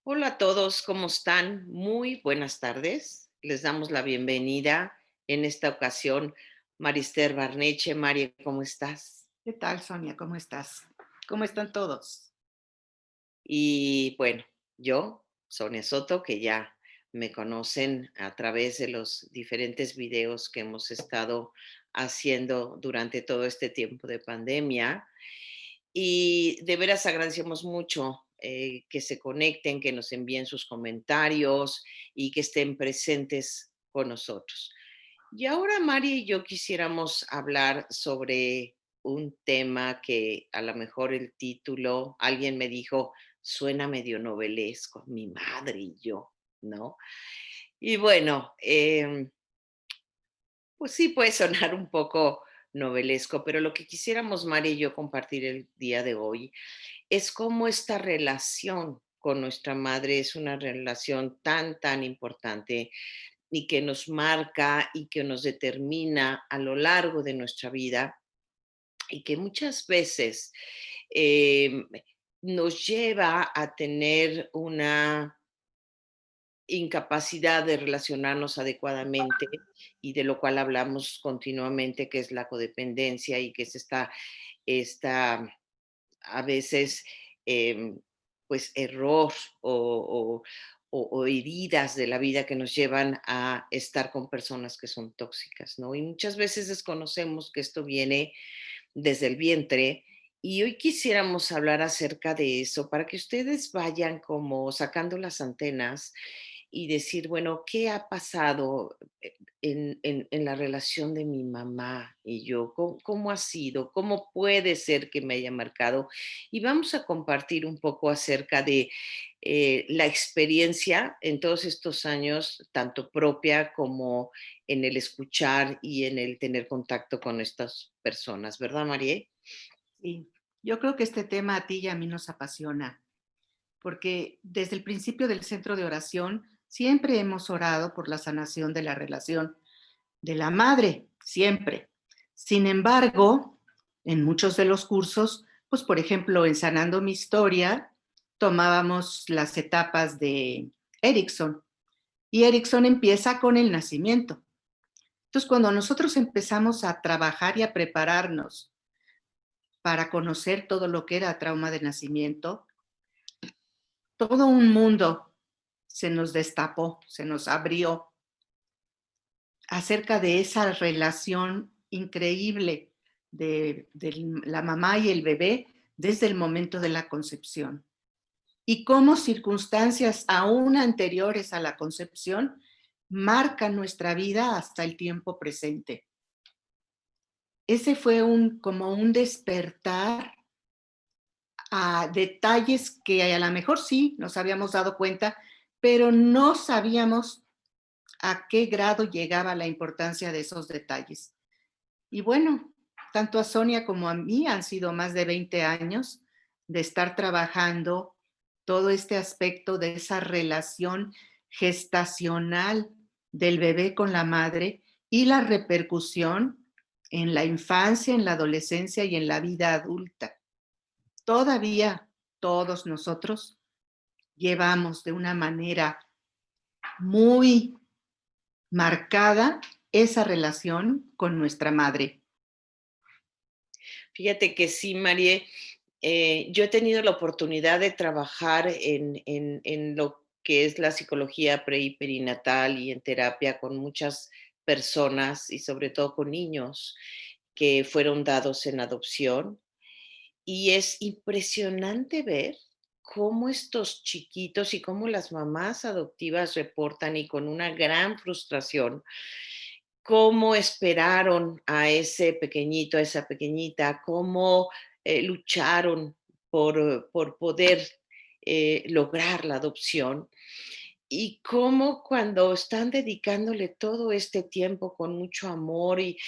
Hola a todos, ¿cómo están? Muy buenas tardes. Les damos la bienvenida en esta ocasión, Marister Barneche. María, ¿cómo estás? ¿Qué tal, Sonia? ¿Cómo estás? ¿Cómo están todos? Y bueno, yo, Sonia Soto, que ya me conocen a través de los diferentes videos que hemos estado haciendo durante todo este tiempo de pandemia. Y de veras agradecemos mucho que se conecten, que nos envíen sus comentarios y que estén presentes con nosotros. Y ahora Mari y yo quisiéramos hablar sobre un tema que a lo mejor el título, alguien me dijo, suena medio novelesco, mi madre y yo, ¿no? Y bueno, pues sí puede sonar un poco novelesco, pero lo que quisiéramos Mari y yo compartir el día de hoy es cómo esta relación con nuestra madre es una relación tan importante y que nos marca y que nos determina a lo largo de nuestra vida y que muchas veces eh, nos lleva a tener una incapacidad de relacionarnos adecuadamente y de lo cual hablamos continuamente, que es la codependencia y que es esta a veces, em, pues, error o, o heridas de la vida que nos llevan a estar con personas que son tóxicas, ¿no? Y muchas veces desconocemos que esto viene desde el vientre y hoy quisiéramos hablar acerca de eso para que ustedes vayan como sacando las antenas y decir, bueno, ¿qué ha pasado en la relación de mi mamá y yo? ¿Cómo ha sido? ¿Cómo puede ser que me haya marcado? Y vamos a compartir un poco acerca de la experiencia en todos estos años, tanto propia como en el escuchar y en el tener contacto con estas personas, ¿verdad, María? Sí, yo creo que este tema a ti y a mí nos apasiona, porque desde el principio del centro de oración siempre hemos orado por la sanación de la relación de la madre, siempre. Sin embargo, en muchos de los cursos, pues por ejemplo, en Sanando mi historia, tomábamos las etapas de Erickson y Erickson empieza con el nacimiento. Entonces, cuando nosotros empezamos a trabajar y a prepararnos para conocer todo lo que era trauma de nacimiento, todo un mundo se nos destapó, se nos abrió acerca de esa relación increíble de la mamá y el bebé desde el momento de la concepción. Y cómo circunstancias aún anteriores a la concepción marcan nuestra vida hasta el tiempo presente. Ese fue como un despertar a detalles que a lo mejor sí nos habíamos dado cuenta, pero no sabíamos a qué grado llegaba la importancia de esos detalles. Y bueno, tanto a Sonia como a mí han sido más de 20 años de estar trabajando todo este aspecto de esa relación gestacional del bebé con la madre y la repercusión en la infancia, en la adolescencia y en la vida adulta. Todavía todos nosotros llevamos de una manera muy marcada esa relación con nuestra madre. Fíjate que sí, María, yo he tenido la oportunidad de trabajar en lo que es la psicología pre y perinatal y en terapia con muchas personas y sobre todo con niños que fueron dados en adopción. Y es impresionante ver cómo estos chiquitos y cómo las mamás adoptivas reportan y con una gran frustración cómo esperaron a ese pequeñito, a esa pequeñita, cómo lucharon por poder lograr la adopción y cómo cuando están dedicándole todo este tiempo con mucho amor y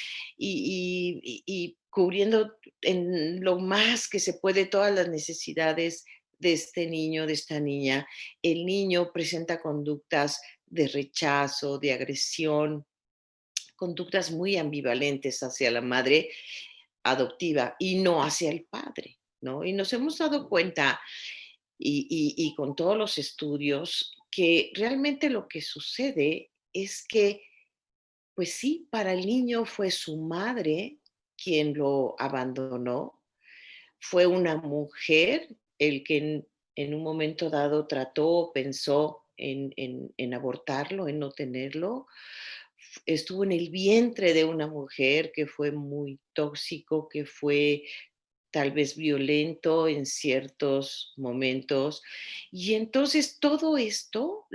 cubriendo en lo más que se puede todas las necesidades de este niño, de esta niña, el niño presenta conductas de rechazo, de agresión, conductas muy ambivalentes hacia la madre adoptiva y no hacia el padre, ¿no? Y nos hemos dado cuenta y con todos los estudios, que realmente lo que sucede es que, pues sí, para el niño fue su madre quien lo abandonó, fue una mujer el que en un momento dado trató, pensó en abortarlo, en no tenerlo. Estuvo en el vientre de una mujer que fue muy tóxico, que fue tal vez violento en ciertos momentos. Y entonces todo esto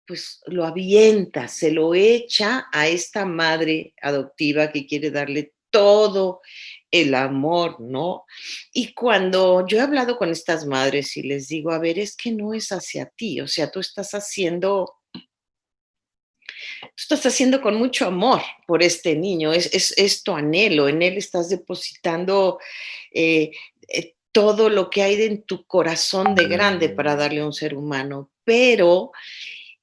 pues lo avienta, se lo echa a esta madre adoptiva que quiere darle todo el amor, ¿no? Y cuando yo he hablado con estas madres y les digo, a ver, es que no es hacia ti, o sea, tú estás haciendo con mucho amor por este niño, es tu anhelo, en él estás depositando eh, todo lo que hay en tu corazón de grande para darle a un ser humano, pero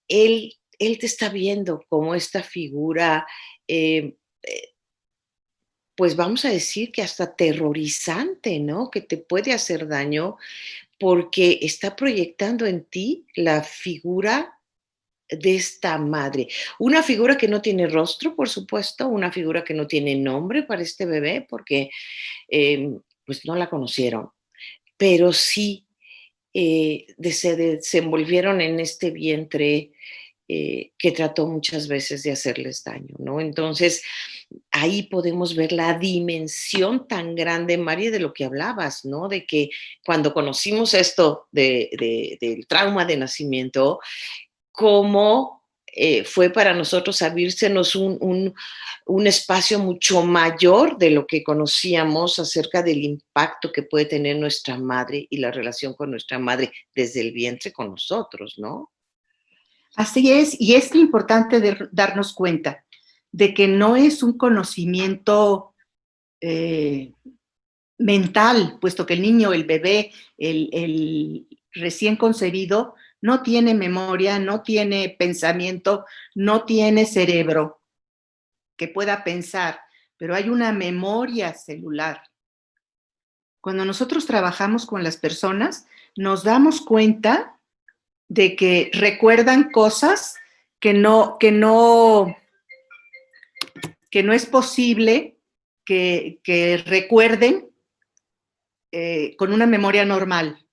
él te está viendo como esta figura, eh, pues vamos a decir que hasta terrorizante, ¿no? Que te puede hacer daño porque está proyectando en ti la figura de esta madre. Una figura que no tiene rostro, por supuesto, una figura que no tiene nombre para este bebé porque pues no la conocieron, pero sí se desenvolvieron en este vientre que trató muchas veces de hacerles daño, ¿no? Entonces, ahí podemos ver la dimensión tan grande, María, de lo que hablabas, ¿no? De que cuando conocimos esto del trauma de nacimiento, cómo fue para nosotros abrirsenos un espacio mucho mayor de lo que conocíamos acerca del impacto que puede tener nuestra madre y la relación con nuestra madre desde el vientre con nosotros, ¿no? Así es, y es importante darnos cuenta de que no es un conocimiento eh, mental, puesto que el niño, el bebé, el recién concebido, no tiene memoria, no tiene pensamiento, no tiene cerebro que pueda pensar, pero hay una memoria celular. Cuando nosotros trabajamos con las personas, nos damos cuenta de que recuerdan cosas que no es posible que recuerden con una memoria normal.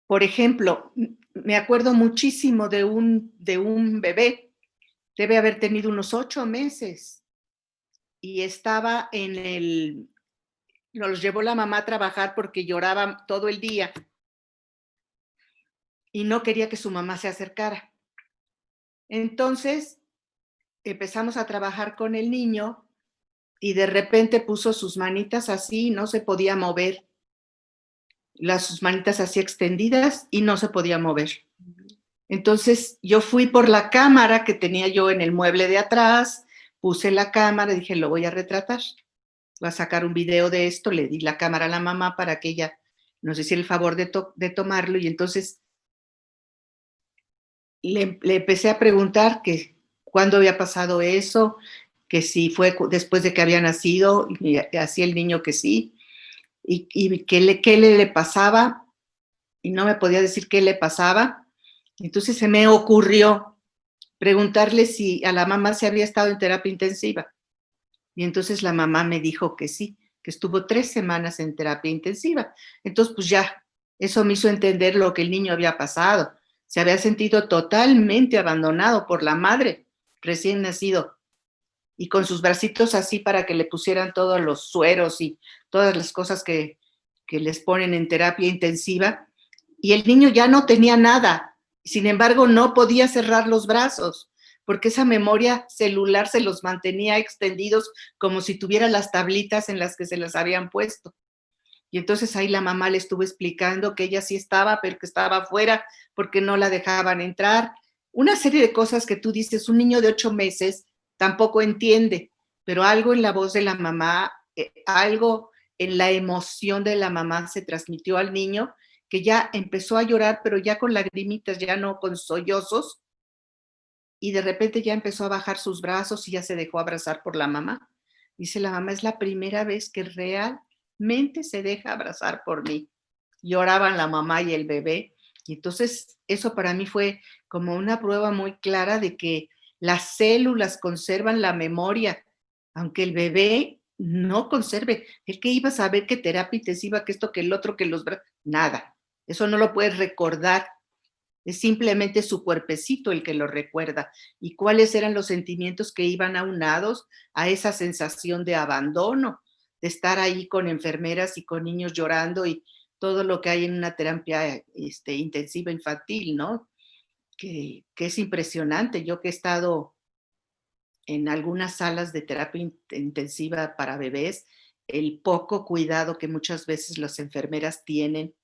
Por ejemplo, me acuerdo muchísimo de un bebé, debe haber tenido unos 8 meses, y estaba nos llevó la mamá a trabajar porque lloraba todo el día y no quería que su mamá se acercara. Entonces empezamos a trabajar con el niño y de repente puso sus manitas así, no se podía mover, sus manitas así extendidas y no se podía mover. Entonces yo fui por la cámara que tenía yo en el mueble de atrás, puse la cámara y dije, lo voy a retratar, voy a sacar un video de esto, le di la cámara a la mamá para que ella nos hiciera el favor de tomarlo, y entonces le empecé a preguntar que cuándo había pasado eso, que si fue después de que había nacido, y así el niño que sí, y qué le pasaba, y no me podía decir qué le pasaba. Entonces se me ocurrió preguntarle si a la mamá se había estado en terapia intensiva. Y entonces la mamá me dijo que sí, que estuvo 3 semanas en terapia intensiva. Entonces, pues ya, eso me hizo entender lo que el niño había pasado. Se había sentido totalmente abandonado por la madre recién nacido, y con sus bracitos así para que le pusieran todos los sueros y todas las cosas que les ponen en terapia intensiva. Y el niño ya no tenía nada. Sin embargo, no podía cerrar los brazos porque esa memoria celular se los mantenía extendidos como si tuviera las tablitas en las que se las habían puesto. Y entonces ahí la mamá le estuvo explicando que ella sí estaba, pero que estaba afuera porque no la dejaban entrar. Una serie de cosas que tú dices, un niño de 8 meses tampoco entiende, pero algo en la voz de la mamá, algo en la emoción de la mamá se transmitió al niño, que ya empezó a llorar, pero ya con lagrimitas, ya no con sollozos, y de repente ya empezó a bajar sus brazos y ya se dejó abrazar por la mamá. Dice la mamá, es la primera vez que realmente se deja abrazar por mí. lloraban la mamá y el bebé. Y entonces eso para mí fue como una prueba muy clara de que las células conservan la memoria, aunque el bebé no conserve. El que iba a saber que terapia intensiva, que esto, que el otro, que los brazos, nada. Eso no lo puedes recordar. Es simplemente su cuerpecito el que lo recuerda. ¿Y cuáles eran los sentimientos que iban aunados a esa sensación de abandono, de estar ahí con enfermeras y con niños llorando y todo lo que hay en una terapia intensiva infantil, ¿no? Que es impresionante. Yo que he estado en algunas salas de terapia intensiva para bebés, el poco cuidado que muchas veces las enfermeras tienen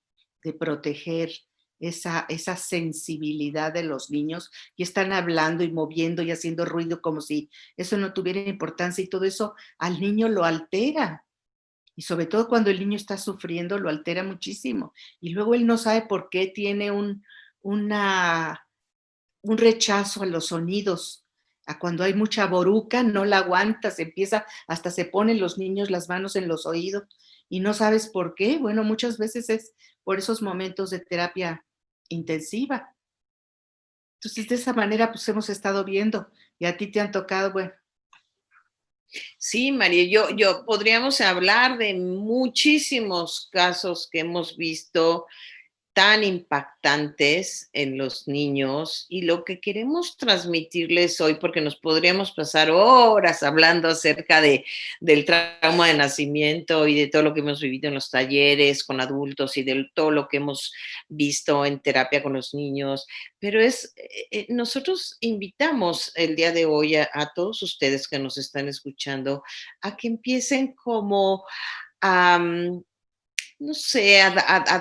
de proteger esa sensibilidad de los niños y están hablando y moviendo y haciendo ruido como si eso no tuviera importancia y todo eso al niño lo altera. Y sobre todo cuando el niño está sufriendo, lo altera muchísimo. Y luego él no sabe por qué tiene una, un rechazo a los sonidos. A cuando hay mucha boruca, no la aguanta, se empieza, hasta se ponen los niños las manos en los oídos y no sabes por qué. Bueno, muchas veces es por esos momentos de terapia intensiva. Entonces, de esa manera, pues hemos estado viendo y a ti te han tocado, bueno. Sí, María, yo podríamos hablar de muchísimos casos que hemos visto tan impactantes en los niños y lo que queremos transmitirles hoy, porque nos podríamos pasar horas hablando acerca del trauma de nacimiento y de todo lo que hemos vivido en los talleres con adultos y de todo lo que hemos visto en terapia con los niños, pero nosotros invitamos el día de hoy a todos ustedes que nos están escuchando a que empiecen como a no sé, a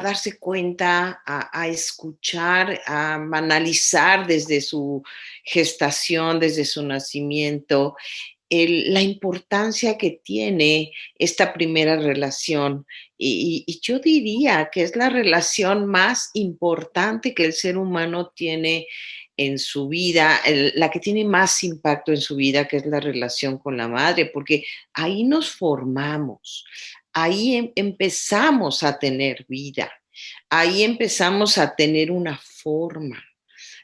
darse cuenta, a escuchar, a analizar desde su gestación, desde su nacimiento, la importancia que tiene esta primera relación. Y yo diría que es la relación más importante que el ser humano tiene en su vida, la que tiene más impacto en su vida, que es la relación con la madre, porque ahí nos formamos, ahí empezamos a tener vida, ahí empezamos a tener una forma.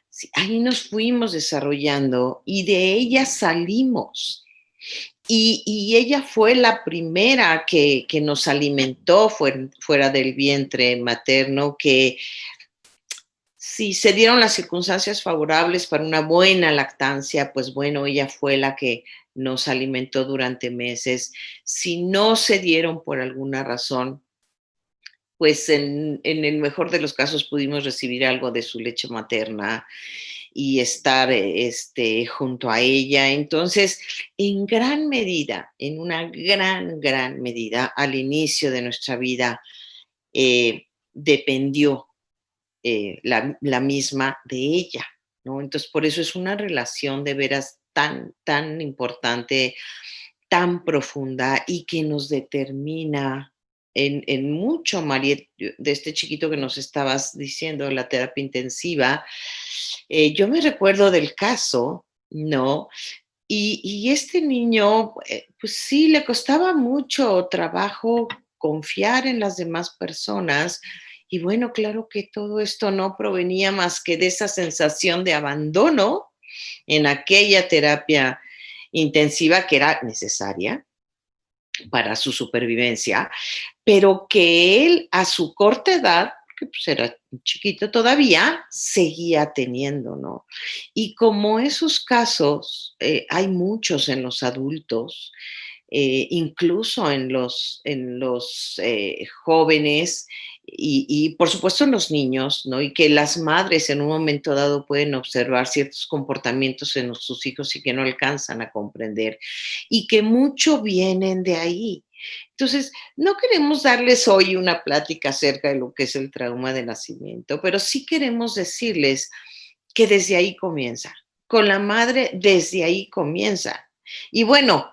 Sí, ahí nos fuimos desarrollando y de ella salimos. Y ella fue la primera que nos alimentó fuera del vientre materno, que si se dieron las circunstancias favorables para una buena lactancia, pues bueno, ella fue la que nos alimentó durante meses. Si no se dieron por alguna razón, pues en el mejor de los casos pudimos recibir algo de su leche materna y estar junto a ella. Entonces, en gran medida, en una gran medida, al inicio de nuestra vida, dependió la misma de ella, ¿no? Entonces, por eso es una relación de veras tan importante, tan profunda y que nos determina en mucho, María, de este chiquito que nos estabas diciendo, la terapia intensiva. Yo me recuerdo del caso, ¿no? Y este niño, pues sí, le costaba mucho trabajo confiar en las demás personas. Y bueno, claro que todo esto no provenía más que de esa sensación de abandono en aquella terapia intensiva que era necesaria para su supervivencia, pero que él a su corta edad, que pues era chiquito todavía, seguía teniendo, ¿no? Y como esos casos hay muchos en los adultos, incluso en los jóvenes y, por supuesto en los niños, ¿no? Y que las madres en un momento dado pueden observar ciertos comportamientos en sus hijos y que no alcanzan a comprender y que mucho vienen de ahí. Entonces, no queremos darles hoy una plática acerca de lo que es el trauma de nacimiento, pero sí queremos decirles que desde ahí comienza. Con la madre, desde ahí comienza. Y bueno,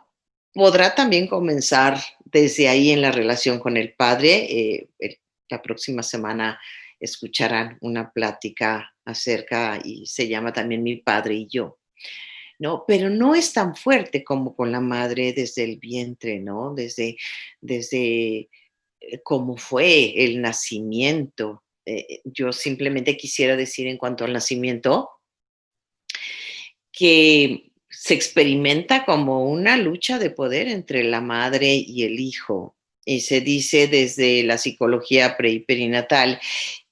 podrá también comenzar desde ahí en la relación con el padre. La próxima semana escucharán una plática acerca y se llama también Mi padre y yo. ¿No? Pero no es tan fuerte como con la madre desde el vientre, ¿no? Desde cómo fue el nacimiento. Yo simplemente quisiera decir en cuanto al nacimiento que se experimenta como una lucha de poder entre la madre y el hijo. Y se dice desde la psicología pre y perinatal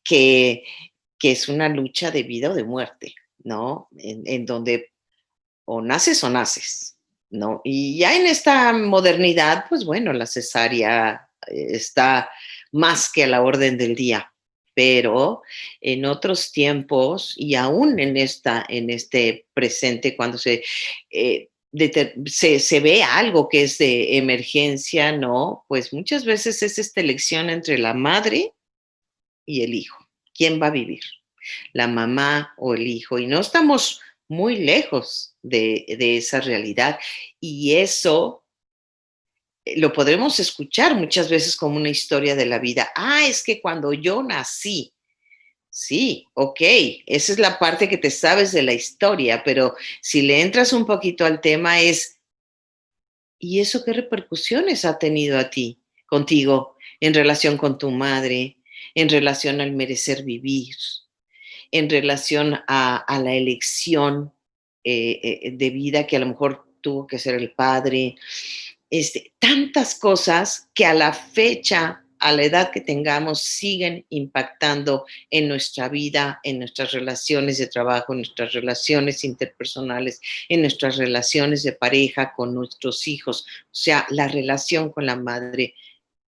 que, que es una lucha de vida o de muerte, ¿no? En donde o naces, ¿no? Y ya en esta modernidad, pues bueno, la cesárea está más que a la orden del día, pero en otros tiempos y aún en este presente, cuando se ve algo que es de emergencia, ¿no? Pues muchas veces es esta elección entre la madre y el hijo. ¿Quién va a vivir? ¿La mamá o el hijo? Y no estamos muy lejos de esa realidad. Y eso lo podremos escuchar muchas veces como una historia de la vida. Ah, es que cuando yo nací, sí, ok, esa es la parte que te sabes de la historia, pero si le entras un poquito al tema es, ¿y eso qué repercusiones ha tenido a ti, contigo, en relación con tu madre, en relación al merecer vivir, en relación a la elección de vida que a lo mejor tuvo que ser el padre? Tantas cosas que a la fecha, a la edad que tengamos, siguen impactando en nuestra vida, en nuestras relaciones de trabajo, en nuestras relaciones interpersonales, en nuestras relaciones de pareja, con nuestros hijos. O sea, la relación con la madre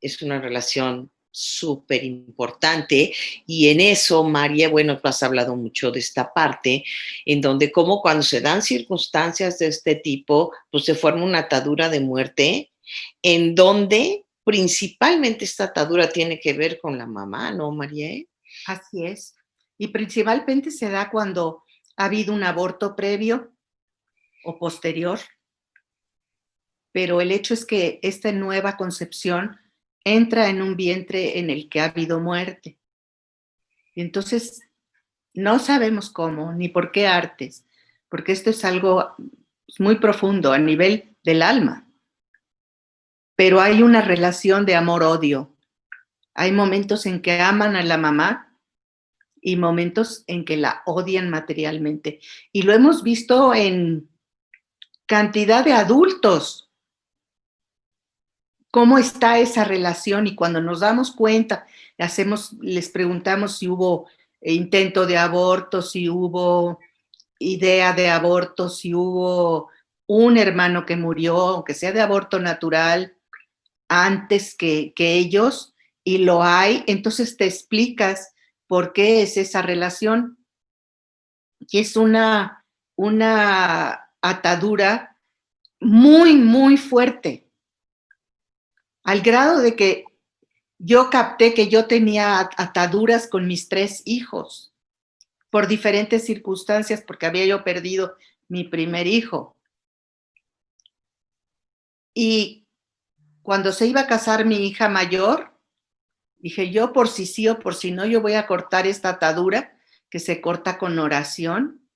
es una relación súper importante, y en eso, María, bueno, tú has hablado mucho de esta parte, en donde como cuando se dan circunstancias de este tipo, pues se forma una atadura de muerte, en donde principalmente esta atadura tiene que ver con la mamá, ¿no, María? Así es. Y principalmente se da cuando ha habido un aborto previo o posterior, pero el hecho es que esta nueva concepción entra en un vientre en el que ha habido muerte. Y entonces no sabemos cómo ni por qué artes, porque esto es algo muy profundo a nivel del alma, pero hay una relación de amor-odio. Hay momentos en que aman a la mamá y momentos en que la odian materialmente. Y lo hemos visto en cantidad de adultos, cómo está esa relación, y cuando nos damos cuenta, les preguntamos si hubo intento de aborto, si hubo idea de aborto, si hubo un hermano que murió, aunque sea de aborto natural, antes que ellos, y lo hay, entonces te explicas por qué es esa relación. Y es una atadura muy, muy fuerte, al grado de que yo capté que yo tenía ataduras con mis 3 hijos por diferentes circunstancias, porque había yo perdido mi primer hijo. Y cuando se iba a casar mi hija mayor, dije yo, por si sí o por si no, yo voy a cortar esta atadura que se corta con oración.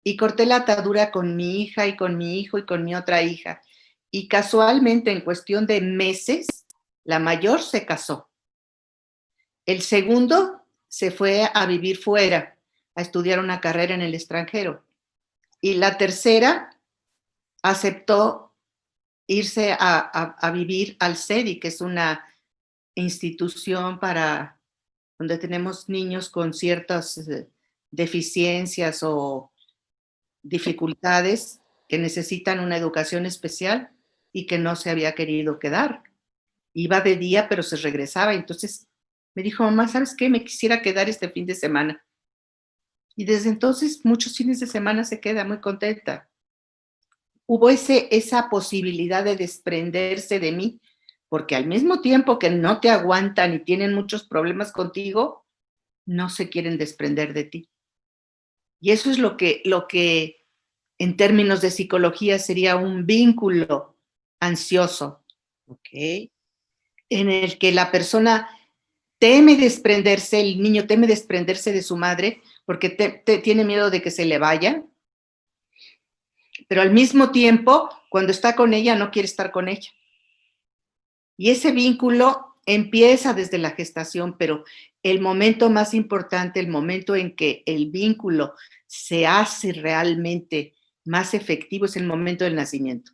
Y corté la atadura con mi hija y con mi hijo y con mi otra hija. Y casualmente, en cuestión de meses, la mayor se casó. El segundo se fue a vivir fuera, a estudiar una carrera en el extranjero. Y la tercera aceptó irse a vivir al CEDI, que es una institución para donde tenemos niños con ciertas deficiencias o dificultades que necesitan una educación especial, y que no se había querido quedar. Iba de día, pero se regresaba. Entonces me dijo, mamá, ¿sabes qué? Me quisiera quedar este fin de semana. Y desde entonces, muchos fines de semana se queda muy contenta. Hubo esa posibilidad de desprenderse de mí, porque al mismo tiempo que no te aguantan y tienen muchos problemas contigo, no se quieren desprender de ti. Y eso es lo que en términos de psicología sería un vínculo ansioso, Ok. en el que la persona teme desprenderse, el niño teme desprenderse de su madre porque tiene miedo de que se le vaya, pero al mismo tiempo, cuando está con ella, no quiere estar con ella. Y ese vínculo empieza desde la gestación, pero el momento más importante, el momento en que el vínculo se hace realmente más efectivo es el momento del nacimiento.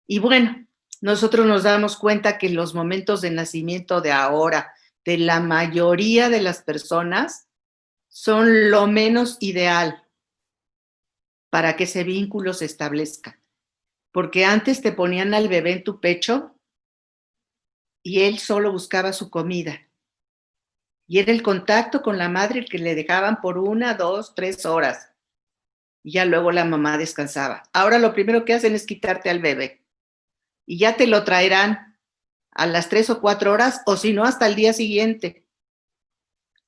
Y bueno, nosotros nos damos cuenta que los momentos de nacimiento de ahora, de la mayoría de las personas, son lo menos ideal para que ese vínculo se establezca. Porque antes te ponían al bebé en tu pecho y él solo buscaba su comida. Y era el contacto con la madre el que le dejaban por 1, 2, 3 horas. Y ya luego la mamá descansaba. Ahora lo primero que hacen es quitarte al bebé. Y ya te lo traerán a las 3 o 4 horas, o si no, hasta el día siguiente.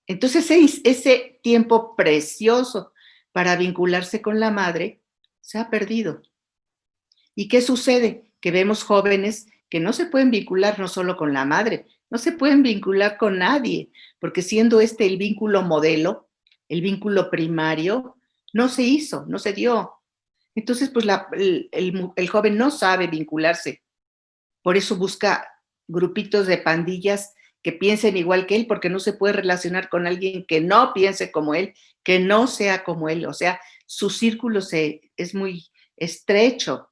Entonces, ese tiempo precioso para vincularse con la madre se ha perdido. ¿Y qué sucede? Que vemos jóvenes que no se pueden vincular no solo con la madre, no se pueden vincular con nadie, porque siendo este el vínculo modelo, el vínculo primario, no se hizo, no se dio. Entonces, pues el joven no sabe vincularse, por eso busca grupitos de pandillas que piensen igual que él, porque no se puede relacionar con alguien que no piense como él, que no sea como él. O sea, su círculo es muy estrecho.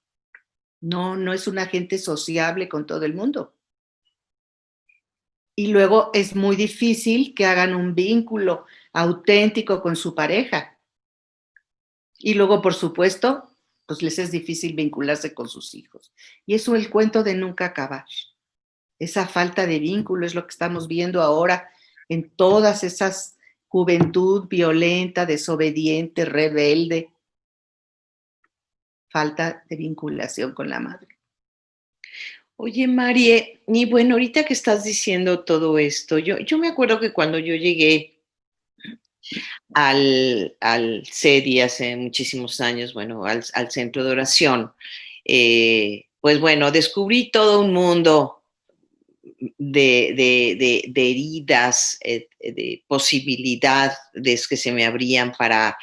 No es un agente sociable con todo el mundo. Y luego es muy difícil que hagan un vínculo auténtico con su pareja. Y luego, por supuesto, pues les es difícil vincularse con sus hijos. Y eso es el cuento de nunca acabar. Esa falta de vínculo es lo que estamos viendo ahora en todas esas juventud violenta, desobediente, rebelde, falta de vinculación con la madre. Oye, Marie, y bueno, ahorita que estás diciendo todo esto, yo me acuerdo que cuando yo llegué al CEDI hace muchísimos años, bueno, al centro de oración, pues bueno, descubrí todo un mundo de heridas, de posibilidades que se me abrían para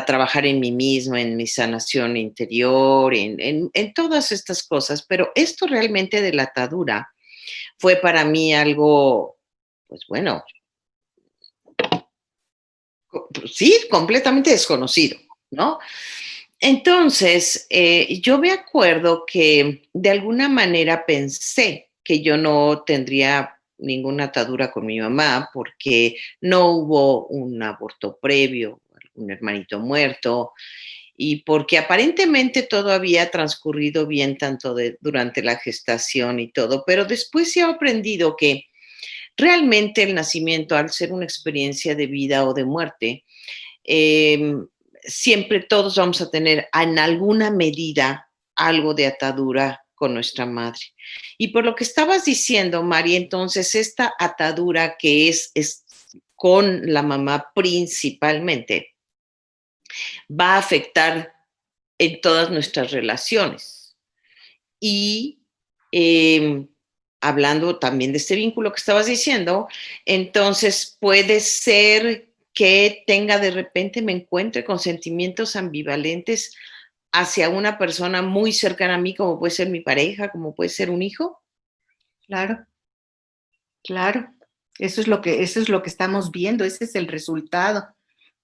trabajar en mí misma, en mi sanación interior, en todas estas cosas. Pero esto realmente de la atadura fue para mí algo, pues bueno, sí, completamente desconocido, ¿no? Entonces, yo me acuerdo que de alguna manera pensé que yo no tendría ninguna atadura con mi mamá porque no hubo un aborto previo, un hermanito muerto, y porque aparentemente todo había transcurrido bien tanto durante la gestación y todo, pero después se ha aprendido que realmente el nacimiento, al ser una experiencia de vida o de muerte, eh, siempre todos vamos a tener en alguna medida algo de atadura con nuestra madre. Y por lo que estabas diciendo, María, entonces esta atadura que es con la mamá principalmente, va a afectar en todas nuestras relaciones. Y hablando también de este vínculo que estabas diciendo, entonces puede ser que tenga de repente, me encuentre con sentimientos ambivalentes hacia una persona muy cercana a mí, como puede ser mi pareja, como puede ser un hijo. Claro, claro. Eso es lo que estamos viendo, ese es el resultado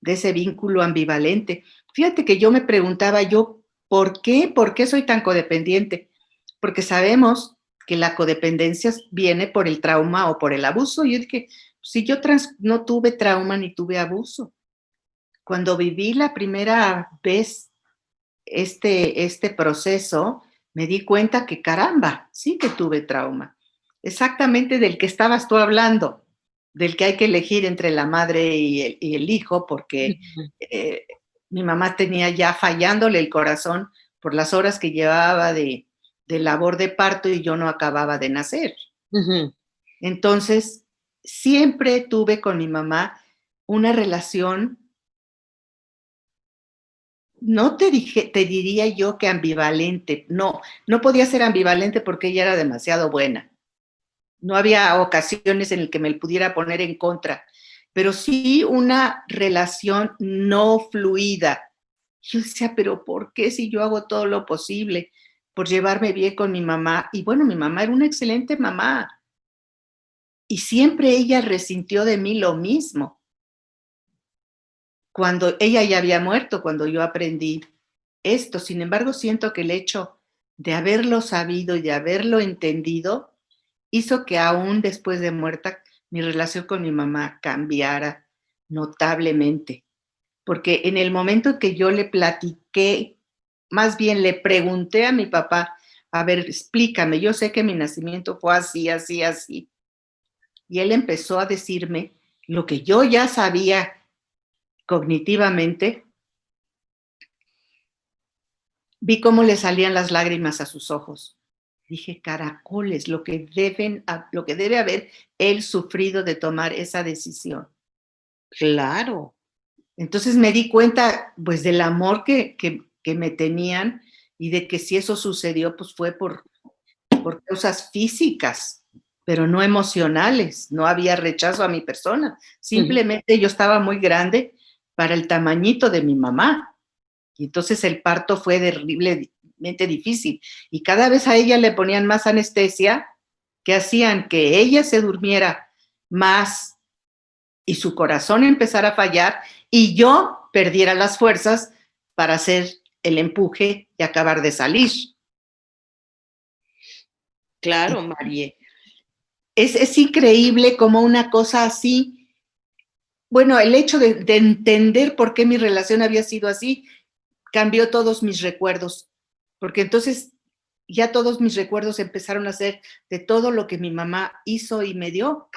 de ese vínculo ambivalente. Fíjate que yo me preguntaba yo, ¿por qué? ¿Por qué soy tan codependiente? Porque sabemos que la codependencia viene por el trauma o por el abuso. Yo dije, si yo no tuve trauma ni tuve abuso. Cuando viví la primera vez este proceso, me di cuenta que caramba, sí que tuve trauma. Exactamente del que estabas tú hablando, del que hay que elegir entre la madre y el hijo, porque Ujú. eh, mi mamá tenía ya fallándole el corazón por las horas que llevaba de labor de parto y yo no acababa de nacer. Ujú. Entonces, siempre tuve con mi mamá una relación, no te diría yo que ambivalente, no podía ser ambivalente porque ella era demasiado buena. No había ocasiones en las que me pudiera poner en contra, pero sí una relación no fluida. Yo decía, pero ¿por qué si yo hago todo lo posible? por llevarme bien con mi mamá. Y bueno, mi mamá era una excelente mamá. Y siempre ella resintió de mí lo mismo. Cuando ella ya había muerto, cuando yo aprendí esto. Sin embargo, siento que el hecho de haberlo sabido y de haberlo entendido hizo que aún después de muerta mi relación con mi mamá cambiara notablemente. Porque en el momento que yo le platiqué, más bien le pregunté a mi papá, a ver, explícame, yo sé que mi nacimiento fue así, así, así. Y él empezó a decirme lo que yo ya sabía cognitivamente. Vi cómo le salían las lágrimas a sus ojos. Dije, caracoles, lo que debe haber él sufrido de tomar esa decisión. Claro. Entonces me di cuenta, pues, del amor que me tenían y de que si eso sucedió, pues fue por causas físicas, pero no emocionales. No había rechazo a mi persona. Simplemente yo estaba muy grande para el tamañito de mi mamá. Y entonces el parto fue terriblemente difícil. Y cada vez a ella le ponían más anestesia, que hacían que ella se durmiera más y su corazón empezara a fallar y yo perdiera las fuerzas para hacer el empuje y acabar de salir. Claro, Marie. Es increíble como una cosa así, bueno, el hecho de entender por qué mi relación había sido así, cambió todos mis recuerdos, porque entonces ya todos mis recuerdos empezaron a ser de todo lo que mi mamá hizo y me dio.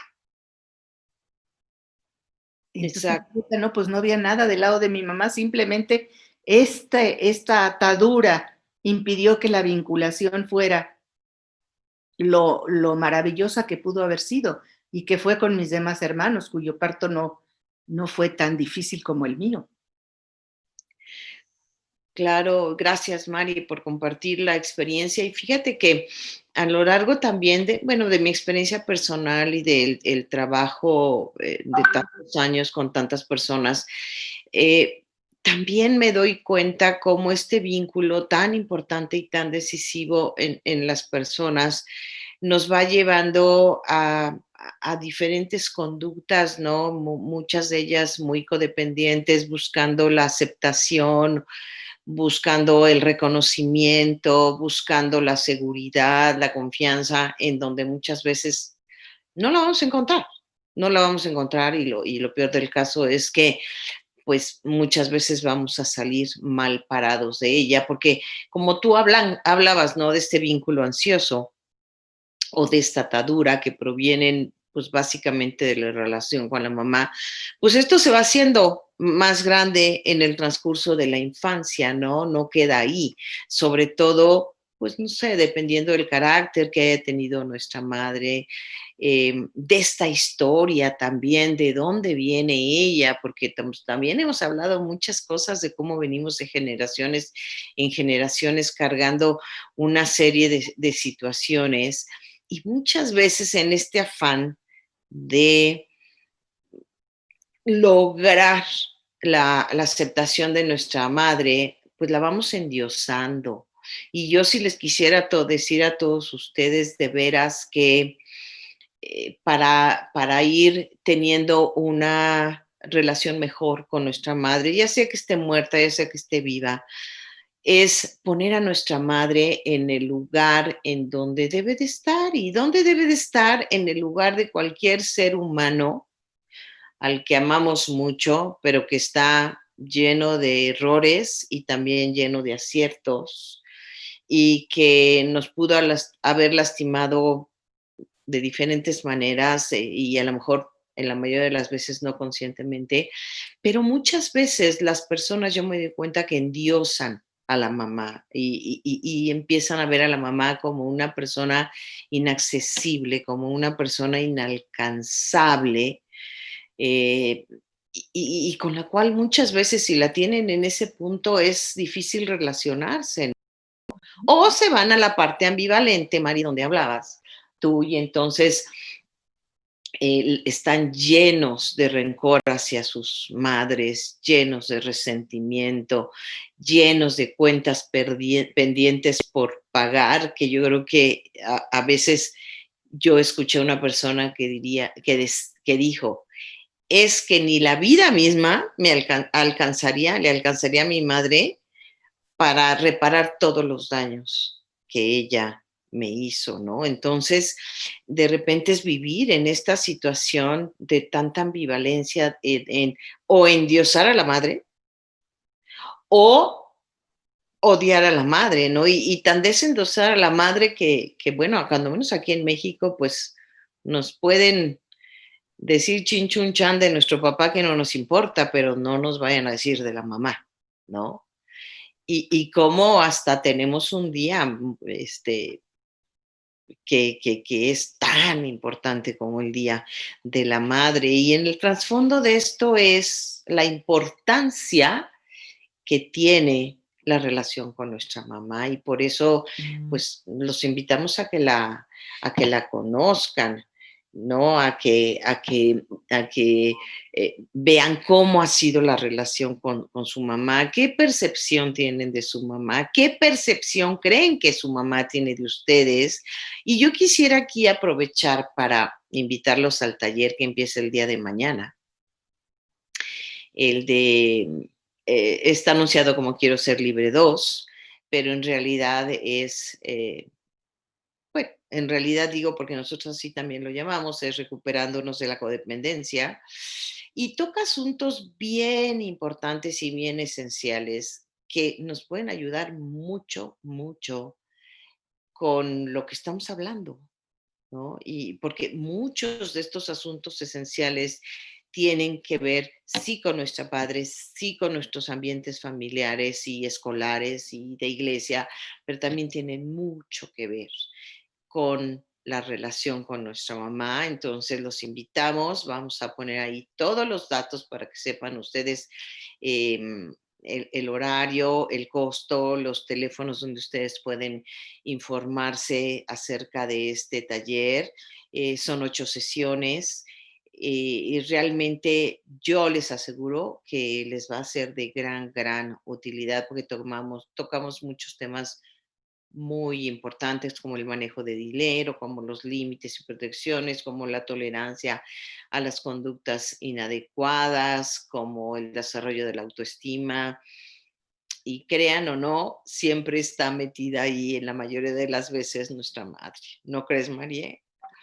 Entonces, Exacto. no, pues no había nada del lado de mi mamá, simplemente esta atadura impidió que la vinculación fuera lo maravillosa que pudo haber sido y que fue con mis demás hermanos, cuyo parto no fue tan difícil como el mío. Claro, gracias Mari por compartir la experiencia. Y fíjate que a lo largo también de, bueno, de mi experiencia personal y del el trabajo de tantos años con tantas personas, eh, también me doy cuenta cómo este vínculo tan importante y tan decisivo en las personas nos va llevando a diferentes conductas, ¿no? Muchas de ellas muy codependientes, buscando la aceptación, buscando el reconocimiento, buscando la seguridad, la confianza, en donde muchas veces no la vamos a encontrar. No la vamos a encontrar y lo peor del caso es que pues muchas veces vamos a salir mal parados de ella, porque como tú hablabas, ¿no? De este vínculo ansioso o de esta atadura que provienen pues básicamente de la relación con la mamá, pues esto se va haciendo más grande en el transcurso de la infancia, ¿no? No queda ahí, sobre todo, pues no sé, dependiendo del carácter que haya tenido nuestra madre, de esta historia también, de dónde viene ella, porque también hemos hablado muchas cosas de cómo venimos de generaciones en generaciones cargando una serie de situaciones y muchas veces en este afán de lograr la aceptación de nuestra madre, pues la vamos endiosando. Y yo sí les quisiera decir a todos ustedes de veras que para ir teniendo una relación mejor con nuestra madre, ya sea que esté muerta, ya sea que esté viva, es poner a nuestra madre en el lugar en donde debe de estar. ¿Y dónde debe de estar? En el lugar de cualquier ser humano al que amamos mucho, pero que está lleno de errores y también lleno de aciertos y que nos pudo haber lastimado de diferentes maneras y a lo mejor en la mayoría de las veces no conscientemente, pero muchas veces las personas, yo me doy cuenta que endiosan a la mamá y empiezan a ver a la mamá como una persona inaccesible, como una persona inalcanzable, eh, y con la cual muchas veces si la tienen en ese punto es difícil relacionarse. O se van a la parte ambivalente, Mari, donde hablabas tú, y entonces están llenos de rencor hacia sus madres, llenos de resentimiento, llenos de cuentas pendientes por pagar, que yo creo que a veces yo escuché a una persona que diría, que dijo, es que ni la vida misma me alcanzaría, le alcanzaría a mi madre para reparar todos los daños que ella me hizo, ¿no? Entonces, de repente es vivir en esta situación de tanta ambivalencia o endiosar a la madre o odiar a la madre, ¿no? Y tan desendosar a la madre bueno, cuando menos aquí en México, pues nos pueden decir chin chun chan de nuestro papá que no nos importa, pero no nos vayan a decir de la mamá, ¿no? Y cómo hasta tenemos un día que es tan importante como el Día de la Madre. Y en el trasfondo de esto es la importancia que tiene la relación con nuestra mamá y por eso pues los invitamos a que la conozcan, ¿no? A que vean cómo ha sido la relación con su mamá, qué percepción tienen de su mamá, qué percepción creen que su mamá tiene de ustedes. Y yo quisiera aquí aprovechar para invitarlos al taller que empieza el día de mañana, el de, está anunciado como Quiero ser libre 2, pero en realidad es, bueno, en realidad digo porque nosotros así también lo llamamos, es recuperándonos de la codependencia y toca asuntos bien importantes y bien esenciales que nos pueden ayudar mucho, mucho con lo que estamos hablando, ¿no? Y porque muchos de estos asuntos esenciales tienen que ver, sí, con nuestra padre, sí, con nuestros ambientes familiares y escolares y de iglesia, pero también tienen mucho que ver con la relación con nuestra mamá. Entonces los invitamos, vamos a poner ahí todos los datos para que sepan ustedes el horario, el costo, los teléfonos donde ustedes pueden informarse acerca de este taller. Son 8 sesiones. Y realmente yo les aseguro que les va a ser de gran, gran utilidad porque tocamos muchos temas muy importantes como el manejo de dinero, como los límites y protecciones, como la tolerancia a las conductas inadecuadas, como el desarrollo de la autoestima. Y crean o no, siempre está metida ahí en la mayoría de las veces nuestra madre. ¿No crees, María?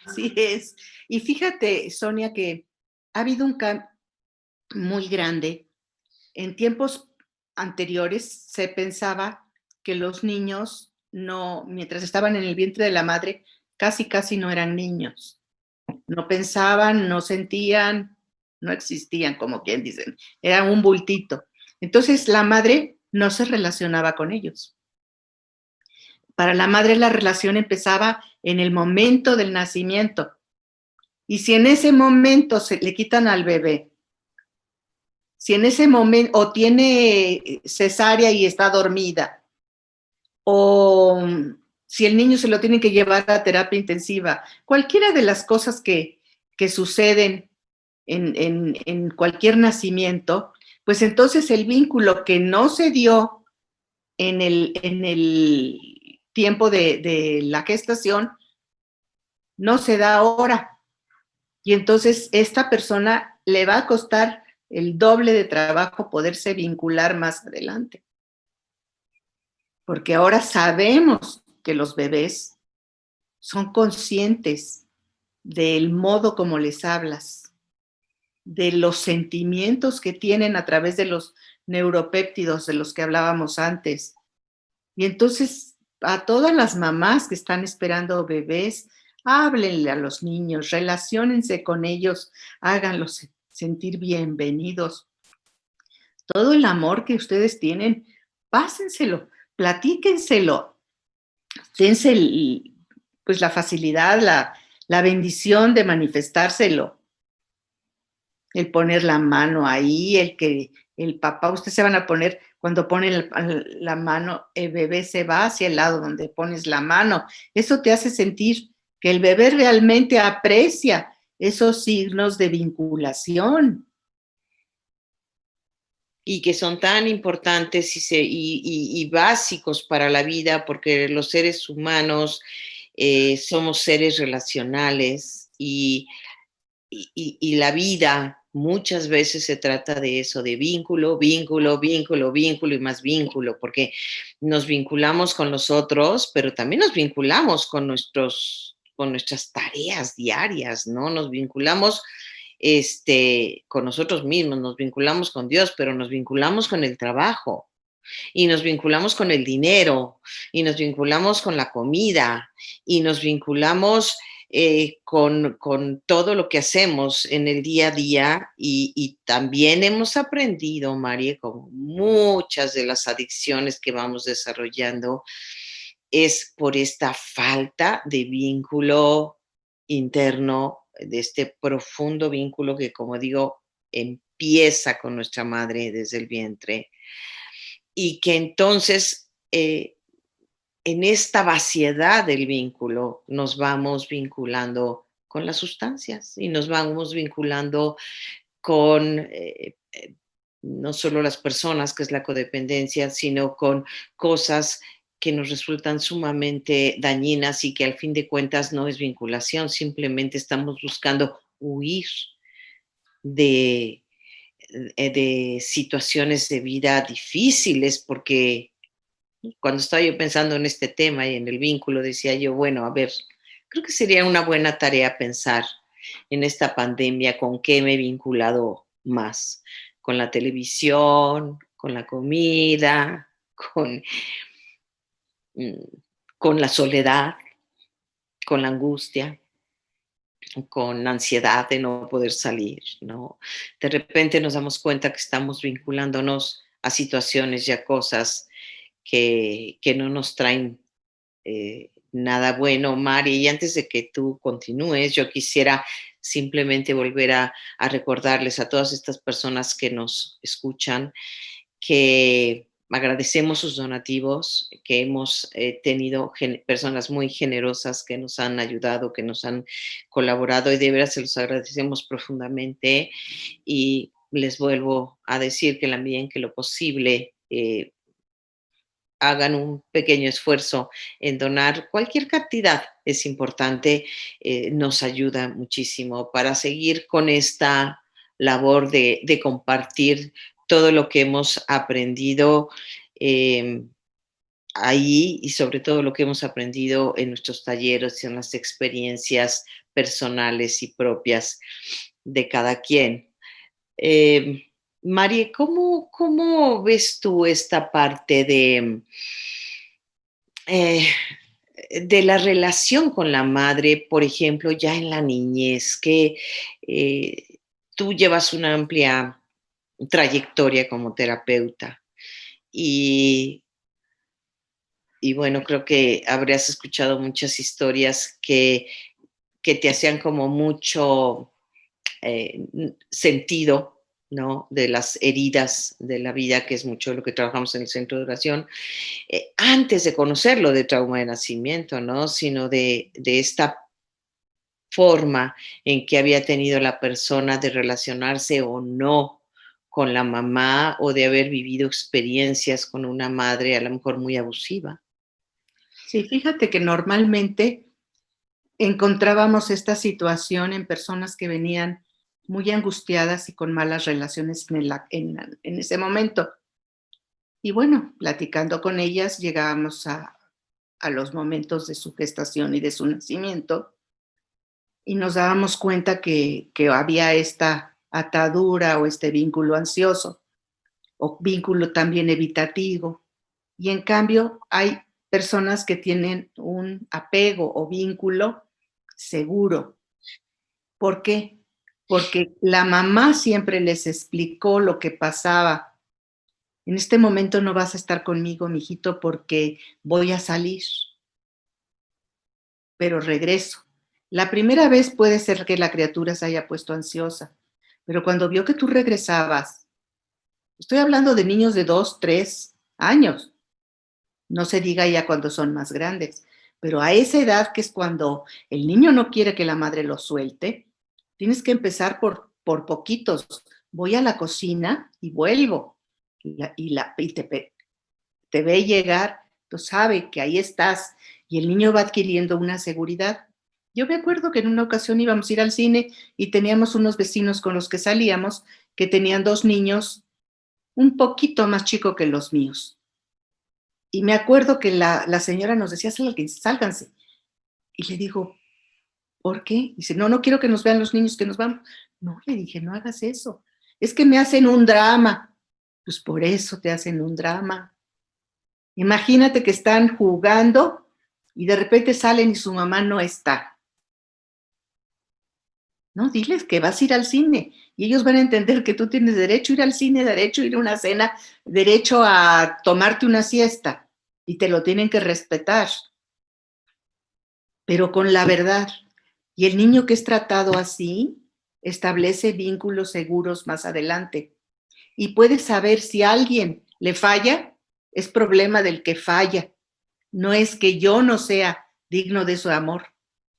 Así es. Y fíjate, Sonia, que ha habido un cambio muy grande. En tiempos anteriores se pensaba que los niños no, mientras estaban en el vientre de la madre, casi no eran niños. No pensaban, no sentían, no existían, como quien dicen. Era un bultito. Entonces la madre no se relacionaba con ellos. Para la madre la relación empezaba en el momento del nacimiento. Y si en ese momento se le quitan al bebé, si en ese momento o tiene cesárea y está dormida, o si el niño se lo tiene que llevar a terapia intensiva, cualquiera de las cosas que suceden en cualquier nacimiento, pues entonces el vínculo que no se dio en el tiempo de la gestación no se da ahora. Y entonces esta persona le va a costar el doble de trabajo poderse vincular más adelante. Porque ahora sabemos que los bebés son conscientes del modo como les hablas, de los sentimientos que tienen a través de los neuropéptidos de los que hablábamos antes. Y entonces a todas las mamás que están esperando bebés, háblenle a los niños, relaciónense con ellos, háganlos sentir bienvenidos. Todo el amor que ustedes tienen, pásenselo, platíquenselo, dense pues la facilidad, la bendición de manifestárselo, el poner la mano ahí, el que el papá, ustedes se van a poner, cuando ponen la mano, el bebé se va hacia el lado donde pones la mano. Eso te hace sentir que el bebé realmente aprecia esos signos de vinculación. Y que son tan importantes y básicos para la vida, porque los seres humanos somos seres relacionales y la vida muchas veces se trata de eso, de vínculo, vínculo, vínculo, vínculo y más vínculo, porque nos vinculamos con los otros, pero también nos vinculamos con nuestras tareas diarias, ¿no? Nos vinculamos con nosotros mismos, nos vinculamos con Dios, pero nos vinculamos con el trabajo y nos vinculamos con el dinero y nos vinculamos con la comida y nos vinculamos con todo lo que hacemos en el día a día y también hemos aprendido, María, con muchas de las adicciones que vamos desarrollando, es por esta falta de vínculo interno, de este profundo vínculo que, como digo, empieza con nuestra madre desde el vientre y que entonces en esta vaciedad del vínculo nos vamos vinculando con las sustancias y nos vamos vinculando con no solo las personas, que es la codependencia, sino con cosas que nos resultan sumamente dañinas y que al fin de cuentas no es vinculación, simplemente estamos buscando huir de, de situaciones de vida difíciles, porque cuando estaba yo pensando en este tema y en el vínculo, decía yo, bueno, a ver, creo que sería una buena tarea pensar en esta pandemia con qué me he vinculado más, con la televisión, con la comida, mm, con la soledad, con la angustia, con la ansiedad de no poder salir, ¿no? De repente nos damos cuenta que estamos vinculándonos a situaciones y a cosas que no nos traen nada bueno, Mari. Y antes de que tú continúes, yo quisiera simplemente volver a recordarles a todas estas personas que nos escuchan que agradecemos sus donativos, que hemos tenido personas muy generosas que nos han ayudado, que nos han colaborado y de veras se los agradecemos profundamente y les vuelvo a decir que en la medida en que lo posible hagan un pequeño esfuerzo en donar cualquier cantidad, es importante, nos ayuda muchísimo para seguir con esta labor de compartir todo lo que hemos aprendido eh, ahí y sobre todo lo que hemos aprendido en nuestros talleres y en las experiencias personales y propias de cada quien. Eh, María, ¿cómo ves tú esta parte eh, de la relación con la madre, por ejemplo, ya en la niñez, que tú llevas una amplia trayectoria como terapeuta y, y bueno, creo que habrías escuchado muchas historias que te hacían como mucho sentido, ¿no? De las heridas de la vida, que es mucho lo que trabajamos en el centro de oración, antes de conocerlo de trauma de nacimiento, ¿no? Sino de esta forma en que había tenido la persona de relacionarse o no con la mamá o de haber vivido experiencias con una madre a lo mejor muy abusiva. Sí, fíjate que normalmente encontrábamos esta situación en personas que venían muy angustiadas y con malas relaciones en ese momento. Y bueno, platicando con ellas llegábamos a los momentos de su gestación y de su nacimiento y nos dábamos cuenta que había esta atadura o este vínculo ansioso o vínculo también evitativo. Y en cambio hay personas que tienen un apego o vínculo seguro. ¿Por qué? Porque la mamá siempre les explicó lo que pasaba. En este momento no vas a estar conmigo, mijito, porque voy a salir, pero regreso. La primera vez puede ser que la criatura se haya puesto ansiosa, pero cuando vio que tú regresabas, estoy hablando de niños de 2, 3 años, no se diga ya cuando son más grandes, pero a esa edad que es cuando el niño no quiere que la madre lo suelte, Tienes que empezar por poquitos. Voy a la cocina y vuelvo. Y te ve llegar, tú sabe que ahí estás y el niño va adquiriendo una seguridad. Yo me acuerdo que en una ocasión íbamos a ir al cine y teníamos unos vecinos con los que salíamos que tenían 2 niños un poquito más chicos que los míos. Y me acuerdo que la señora nos decía, sálganse. Y le digo, ¿por qué? Dice, no, no quiero que nos vean los niños que nos vamos. No, le dije, no hagas eso. Es que me hacen un drama. Pues por eso te hacen un drama. Imagínate que están jugando y de repente salen y su mamá no está. No, diles que vas a ir al cine y ellos van a entender que tú tienes derecho a ir al cine, derecho a ir a una cena, derecho a tomarte una siesta y te lo tienen que respetar, pero con la verdad. Y el niño que es tratado así establece vínculos seguros más adelante y puede saber si alguien le falla, es problema del que falla. No es que yo no sea digno de su amor,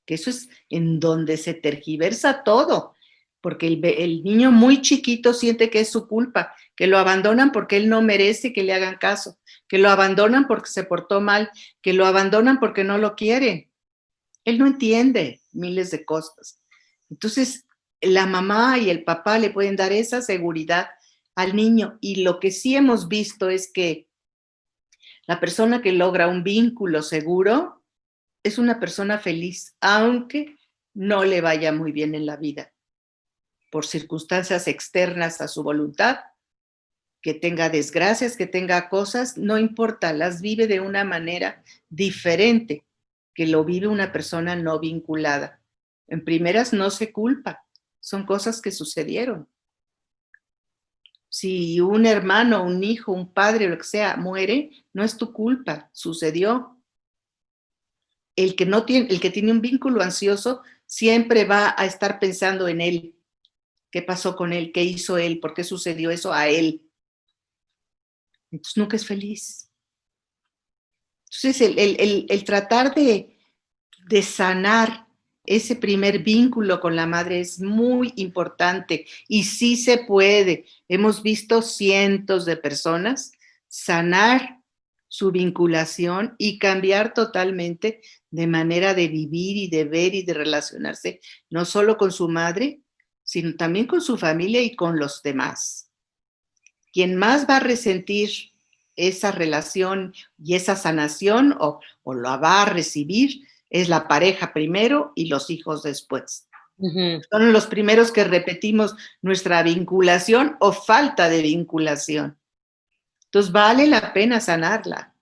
que eso es en donde se tergiversa todo, porque el niño muy chiquito siente que es su culpa, que lo abandonan porque él no merece que le hagan caso, que lo abandonan porque se portó mal, que lo abandonan porque no lo quieren. Él no entiende miles de cosas. Entonces, la mamá y el papá le pueden dar esa seguridad al niño y lo que sí hemos visto es que la persona que logra un vínculo seguro es una persona feliz, aunque no le vaya muy bien en la vida, por circunstancias externas a su voluntad, que tenga desgracias, que tenga cosas, no importa, las vive de una manera diferente que lo vive una persona no vinculada. En primeras no se culpa, son cosas que sucedieron. Si un hermano, un hijo, un padre, lo que sea, muere, no es tu culpa, sucedió. El que tiene un vínculo ansioso siempre va a estar pensando en él. ¿Qué pasó con él? ¿Qué hizo él? ¿Por qué sucedió eso a él? Entonces nunca es feliz. Entonces el tratar de sanar ese primer vínculo con la madre es muy importante y sí se puede. Hemos visto cientos de personas sanar su vinculación y cambiar totalmente de manera de vivir y de ver y de relacionarse, no solo con su madre, sino también con su familia y con los demás. Quien más va a resentir esa relación y esa sanación o la va a recibir es la pareja primero y los hijos después. Uh-huh. Son los primeros que repetimos nuestra vinculación o falta de vinculación. Entonces vale la pena sanarla.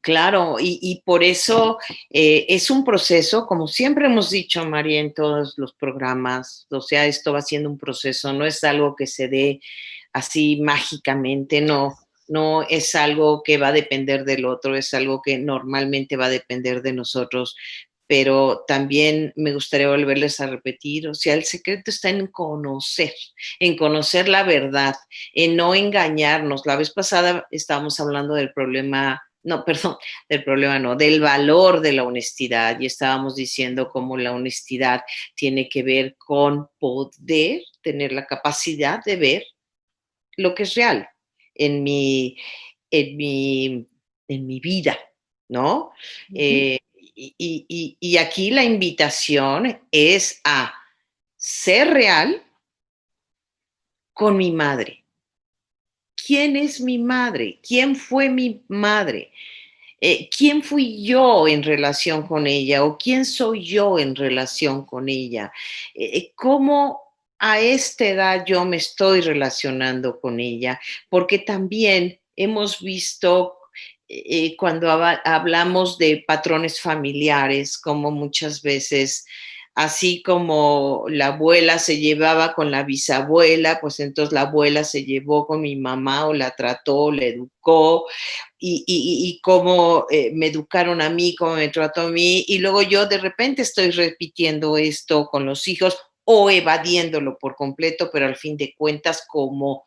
Claro, y por eso es un proceso, como siempre hemos dicho, María, en todos los programas, o sea, esto va siendo un proceso, no es algo que se dé así mágicamente, no, no es algo que va a depender del otro, es algo que normalmente va a depender de nosotros, pero también me gustaría volverles a repetir, o sea, el secreto está en conocer la verdad, en no engañarnos. La vez pasada estábamos hablando del problema del valor de la honestidad y estábamos diciendo cómo la honestidad tiene que ver con poder tener la capacidad de ver lo que es real en mi, en mi, en mi vida, ¿no? Uh-huh. Y aquí la invitación es a ser real con mi madre. ¿Quién es mi madre? ¿Quién fue mi madre? ¿Quién fui yo en relación con ella o quién soy yo en relación con ella? ¿Cómo a esta edad yo me estoy relacionando con ella? Porque también hemos visto cuando hablamos de patrones familiares, como muchas veces, así como la abuela se llevaba con la bisabuela, pues entonces la abuela se llevó con mi mamá o la trató, la educó, y cómo me educaron a mí, cómo me trató a mí, y luego yo de repente estoy repitiendo esto con los hijos o evadiéndolo por completo, pero al fin de cuentas, como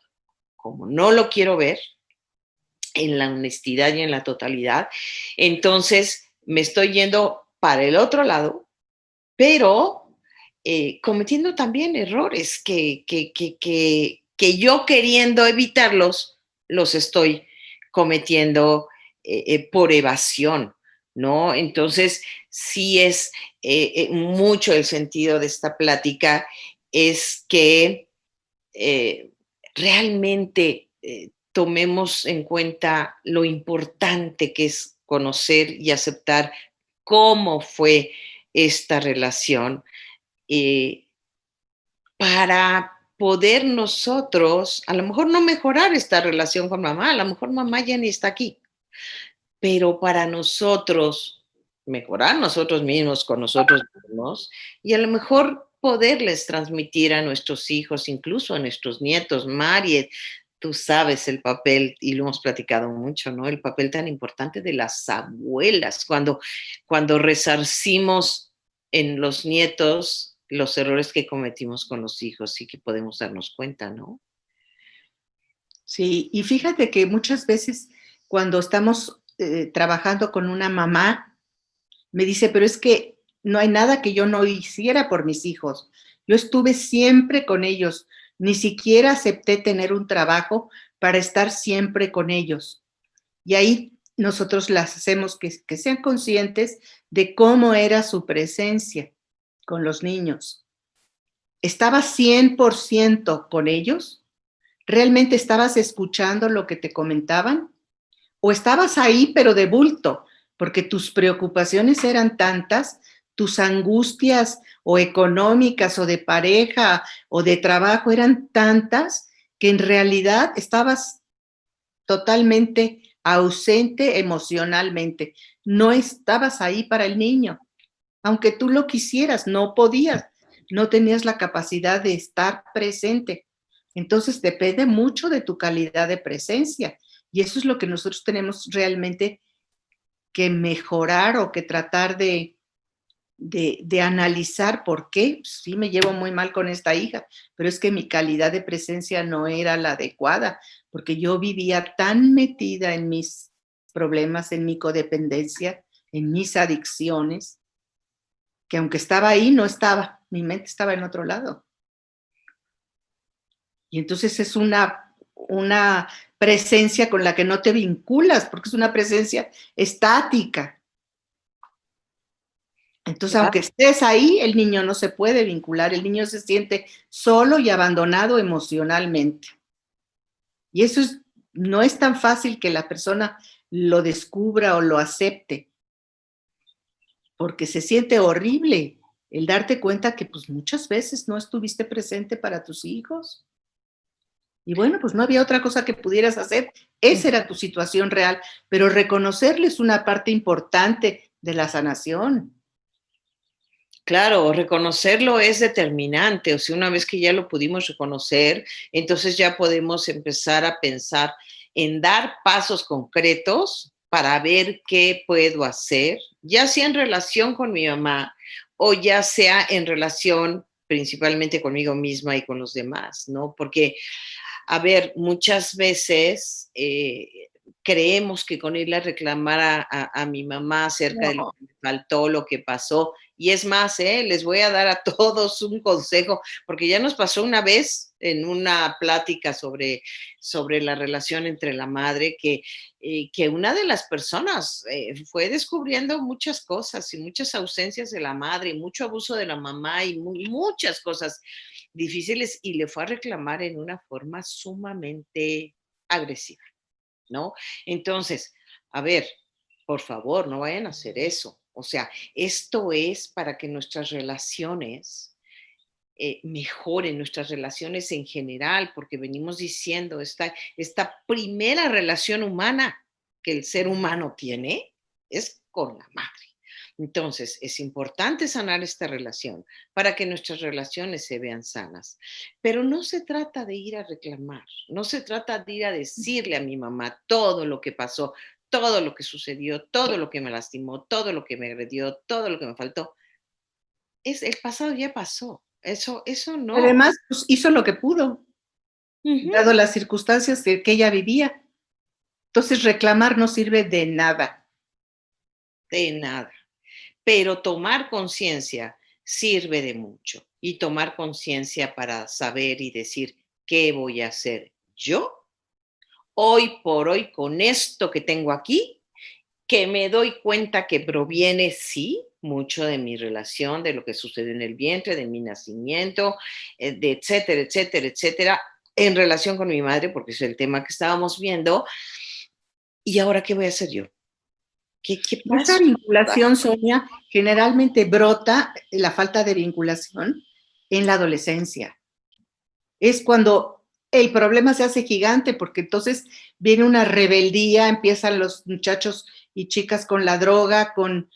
no lo quiero ver en la honestidad y en la totalidad, entonces me estoy yendo para el otro lado, pero cometiendo también errores que yo queriendo evitarlos, los estoy cometiendo por evasión, ¿no? Entonces, sí es mucho el sentido de esta plática, es que eh, realmente tomemos en cuenta lo importante que es conocer y aceptar cómo fue esta relación eh, para poder nosotros, a lo mejor no mejorar esta relación con mamá, a lo mejor mamá ya ni está aquí, pero para nosotros mejorar nosotros mismos con nosotros mismos y a lo mejor poderles transmitir a nuestros hijos, incluso a nuestros nietos. Mari, tú sabes el papel, y lo hemos platicado mucho, ¿no? El papel tan importante de las abuelas, cuando resarcimos en los nietos los errores que cometimos con los hijos y que podemos darnos cuenta, ¿no? Sí, y fíjate que muchas veces cuando estamos trabajando con una mamá, me dice, pero es que no hay nada que yo no hiciera por mis hijos. Yo estuve siempre con ellos, ni siquiera acepté tener un trabajo para estar siempre con ellos. Y ahí nosotros las hacemos que sean conscientes de cómo era su presencia con los niños. ¿Estaba 100% con ellos? ¿Realmente estabas escuchando lo que te comentaban? ¿O estabas ahí pero de bulto? Porque tus preocupaciones eran tantas, tus angustias o económicas o de pareja o de trabajo eran tantas que en realidad estabas totalmente ausente emocionalmente. No estabas ahí para el niño. Aunque tú lo quisieras, no podías, no tenías la capacidad de estar presente. Entonces depende mucho de tu calidad de presencia. Y eso es lo que nosotros tenemos realmente que mejorar o que tratar de analizar por qué. Sí, me llevo muy mal con esta hija, pero es que mi calidad de presencia no era la adecuada, porque yo vivía tan metida en mis problemas, en mi codependencia, en mis adicciones, que aunque estaba ahí, no estaba, mi mente estaba en otro lado. Y entonces es una presencia con la que no te vinculas, porque es una presencia estática. Entonces, aunque estés ahí, el niño no se puede vincular, el niño se siente solo y abandonado emocionalmente. Y eso no es tan fácil que la persona lo descubra o lo acepte, porque se siente horrible el darte cuenta que pues muchas veces no estuviste presente para tus hijos. Y bueno, pues no había otra cosa que pudieras hacer. Esa era tu situación real, pero reconocerle es una parte importante de la sanación. Claro, reconocerlo es determinante, o sea, una vez que ya lo pudimos reconocer, entonces ya podemos empezar a pensar en dar pasos concretos para ver qué puedo hacer, ya sea en relación con mi mamá o ya sea en relación principalmente conmigo misma y con los demás, ¿no? Porque a ver, muchas veces creemos que con irle a reclamar a mi mamá acerca de lo No. que me faltó, lo que pasó, y es más, les voy a dar a todos un consejo, porque ya nos pasó una vez en una plática sobre la relación entre la madre, que una de las personas fue descubriendo muchas cosas y muchas ausencias de la madre y mucho abuso de la mamá y muchas cosas difíciles y le fue a reclamar en una forma sumamente agresiva, ¿no? Entonces, a ver, por favor, no vayan a hacer eso. O sea, esto es para que nuestras relaciones mejoren, nuestras relaciones en general, porque venimos diciendo, esta primera relación humana que el ser humano tiene es con la madre. Entonces, es importante sanar esta relación para que nuestras relaciones se vean sanas. Pero no se trata de ir a reclamar, no se trata de ir a decirle a mi mamá todo lo que pasó, todo lo que sucedió, todo lo que me lastimó, todo lo que me agredió, todo lo que me faltó. El pasado ya pasó. Eso no. Además, pues, hizo lo que pudo, Ujú. dado las circunstancias que ella vivía. Entonces, reclamar no sirve de nada. De nada. Pero tomar conciencia sirve de mucho. y tomar conciencia para saber y decir, ¿qué voy a hacer yo hoy por hoy con esto que tengo aquí? Que me doy cuenta que proviene, sí, mucho de mi relación, de lo que sucedió en el vientre, de mi nacimiento, de etcétera, etcétera, etcétera, en relación con mi madre, porque es el tema que estábamos viendo. ¿Y ahora qué voy a hacer yo? ¿Qué Y esta paso? vinculación, Sonia, generalmente brota, la falta de vinculación, en la adolescencia. Es cuando el problema se hace gigante, porque entonces viene una rebeldía, empiezan los muchachos y chicas con la droga, con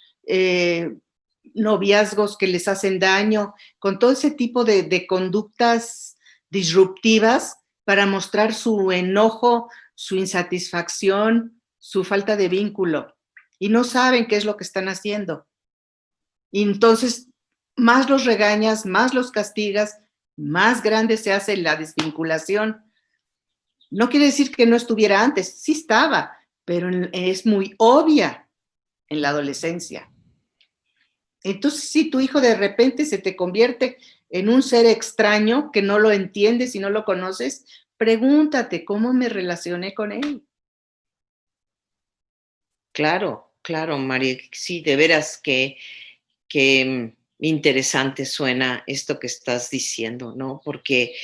noviazgos que les hacen daño, con todo ese tipo de conductas disruptivas para mostrar su enojo, su insatisfacción, su falta de vínculo. Y no saben qué es lo que están haciendo. Y entonces, más los regañas, más los castigas, más grande se hace la desvinculación. No quiere decir que no estuviera antes, sí estaba, pero es muy obvia en la adolescencia. Entonces, si tu hijo de repente se te convierte en un ser extraño que no lo entiendes y no lo conoces, pregúntate cómo me relacioné con él. Claro, claro, María. Sí, de veras que interesante suena esto que estás diciendo, ¿no? Porque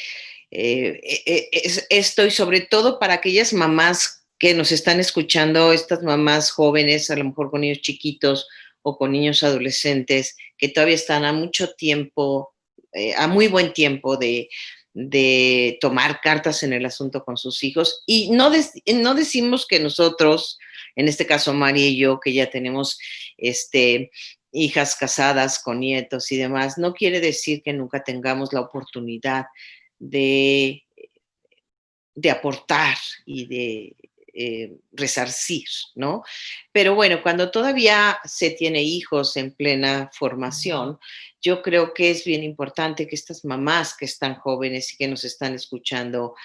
esto y sobre todo para aquellas mamás que nos están escuchando, estas mamás jóvenes, a lo mejor con niños chiquitos o con niños adolescentes, que todavía están a mucho tiempo, a muy buen tiempo de tomar cartas en el asunto con sus hijos. Y no decimos que nosotros, en este caso María y yo, que ya tenemos hijas casadas con nietos y demás, no quiere decir que nunca tengamos la oportunidad de, de aportar y de resarcir, ¿no? Pero bueno, cuando todavía se tiene hijos en plena formación, yo creo que es bien importante que estas mamás que están jóvenes y que nos están escuchando,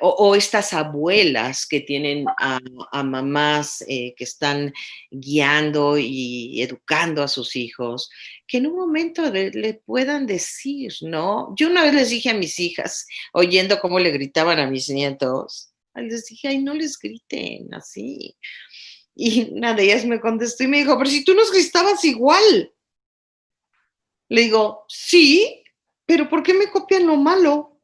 o estas abuelas que tienen a mamás que están guiando y educando a sus hijos, que en un momento le puedan decir, ¿no? Yo una vez les dije a mis hijas, oyendo cómo le gritaban a mis nietos, les dije, ay, no les griten así. Y una de ellas me contestó y me dijo, pero si tú nos gritabas igual. Le digo, sí, pero ¿por qué me copian lo malo?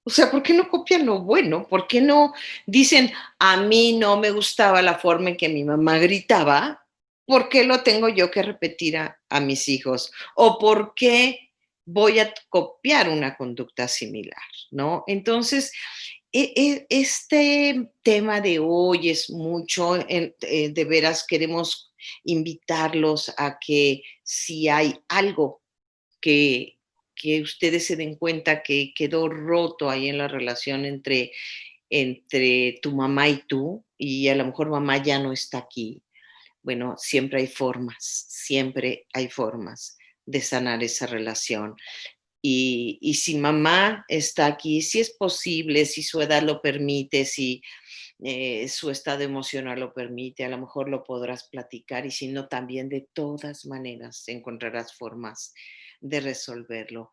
O sea, ¿por qué no copian lo bueno? ¿Por qué no dicen, a mí no me gustaba la forma en que mi mamá gritaba? ¿Por qué lo tengo yo que repetir a mis hijos? ¿O por qué voy a copiar una conducta similar? ¿No? Entonces, este tema de hoy es mucho, de veras queremos invitarlos a que si hay algo que, que ustedes se den cuenta que quedó roto ahí en la relación entre tu mamá y tú, y a lo mejor mamá ya no está aquí. Bueno, siempre hay formas de sanar esa relación. Y si mamá está aquí, si es posible, si su edad lo permite, si su estado emocional lo permite, a lo mejor lo podrás platicar y si no, también de todas maneras encontrarás formas de resolverlo.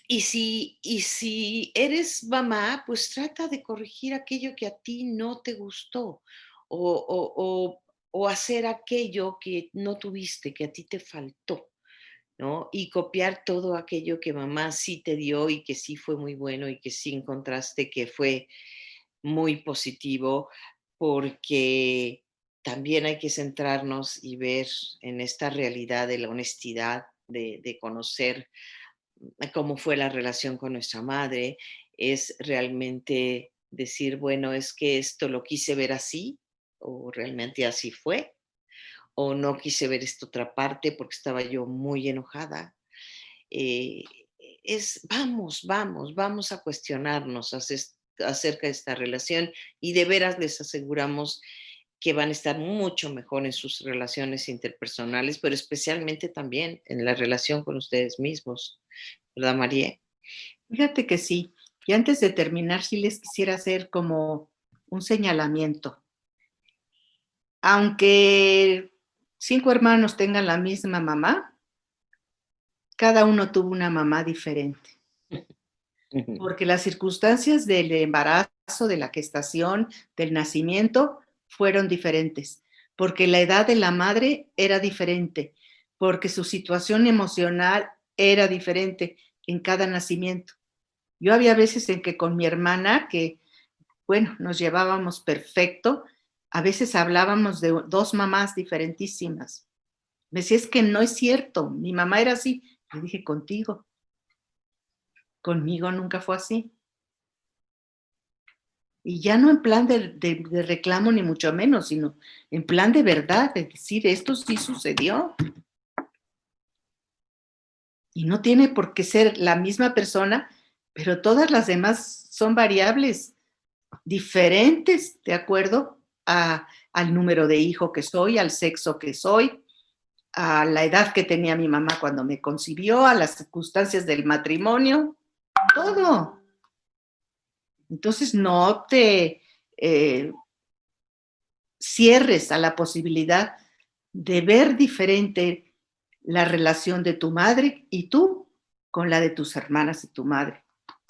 Y si eres mamá, pues trata de corregir aquello que a ti no te gustó o hacer aquello que no tuviste, que a ti te faltó, ¿no? Y copiar todo aquello que mamá sí te dio y que sí fue muy bueno y que sí encontraste que fue muy positivo, porque también hay que centrarnos y ver en esta realidad de la honestidad, de conocer cómo fue la relación con nuestra madre, es realmente decir, bueno, es que esto lo quise ver así, o realmente así fue, o no quise ver esta otra parte porque estaba yo muy enojada. Eh, vamos a cuestionarnos acerca de esta relación y de veras les aseguramos que van a estar mucho mejor en sus relaciones interpersonales, pero especialmente también en la relación con ustedes mismos, ¿verdad, María? Fíjate que sí. Y antes de terminar, sí les quisiera hacer como un señalamiento. Aunque 5 hermanos tengan la misma mamá, Cada uno tuvo una mamá diferente, Ujú. porque las circunstancias del embarazo, de la gestación, del nacimiento fueron diferentes, porque la edad de la madre era diferente, porque su situación emocional era diferente en cada nacimiento. Yo había veces en que con mi hermana, que bueno, nos llevábamos perfecto, a veces hablábamos de dos mamás diferentísimas. Me decía, es que no es cierto, mi mamá era así. Le dije, contigo, conmigo nunca fue así. Y ya no en plan de reclamo ni mucho menos, sino en plan de verdad, de decir, esto sí sucedió. Y no tiene por qué ser la misma persona, pero todas las demás son variables diferentes de acuerdo al número de hijo que soy, al sexo que soy, a la edad que tenía mi mamá cuando me concibió, a las circunstancias del matrimonio, todo. Entonces no te eh, cierres a la posibilidad de ver diferente la relación de tu madre y tú con la de tus hermanas y tu madre.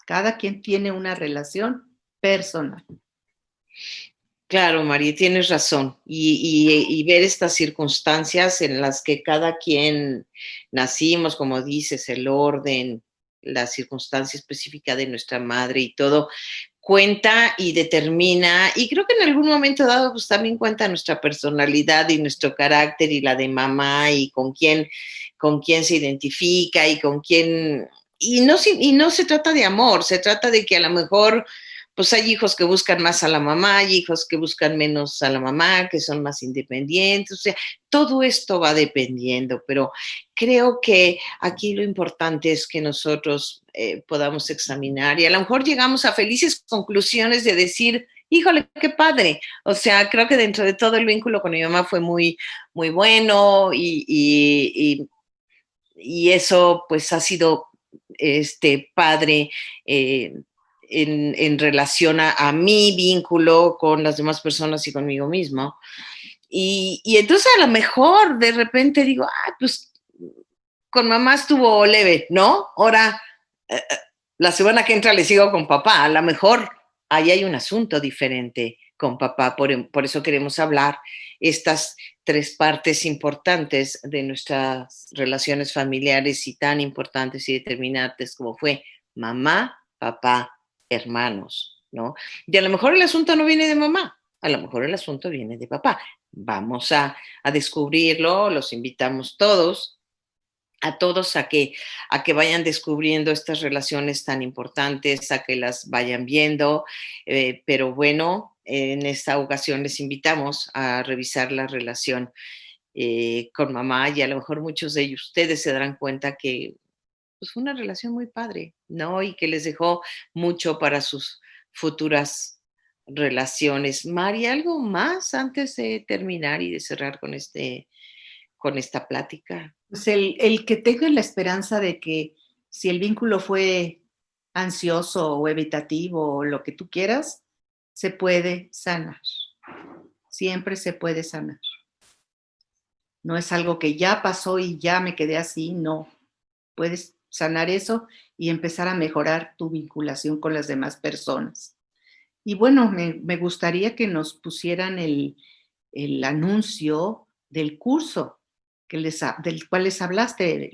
Cada quien tiene una relación personal. Claro, María, tienes razón. Y ver estas circunstancias en las que cada quien nacimos, como dices, el orden, la circunstancia específica de nuestra madre y todo, cuenta y determina, y creo que en algún momento dado, pues también cuenta nuestra personalidad y nuestro carácter y la de mamá y con quién se identifica y con quién, y no se trata de amor, se trata de que a lo mejor pues hay hijos que buscan más a la mamá, hay hijos que buscan menos a la mamá, que son más independientes, o sea, todo esto va dependiendo, pero creo que aquí lo importante es que nosotros podamos examinar y a lo mejor llegamos a felices conclusiones de decir, híjole, qué padre. O sea, creo que dentro de todo el vínculo con mi mamá fue muy, muy bueno y eso pues ha sido padre en relación a mi vínculo con las demás personas y conmigo mismo. Y entonces a lo mejor de repente digo, pues con mamá estuvo leve, ¿no? Ahora, eh, la semana que entra le sigo con papá. A lo mejor ahí hay un asunto diferente con papá. Por eso queremos hablar estas tres partes importantes de nuestras relaciones familiares y tan importantes y determinantes como fue mamá, papá, hermanos, ¿no? Y a lo mejor el asunto no viene de mamá, a lo mejor el asunto viene de papá. Vamos a descubrirlo, los invitamos todos a todos a que vayan descubriendo estas relaciones tan importantes, a que las vayan viendo. Pero bueno, en esta ocasión les invitamos a revisar la relación con mamá y a lo mejor muchos de ellos, ustedes se darán cuenta que pues, fue una relación muy padre, ¿no? Y que les dejó mucho para sus futuras relaciones. Mari, ¿algo más antes de terminar y de cerrar con esta plática? Pues el que tenga la esperanza de que si el vínculo fue ansioso o evitativo o lo que tú quieras, se puede sanar. Siempre se puede sanar. No es algo que ya pasó y ya me quedé así, no. Puedes sanar eso y empezar a mejorar tu vinculación con las demás personas. Y bueno, me gustaría que nos pusieran el anuncio del curso del cual les hablaste,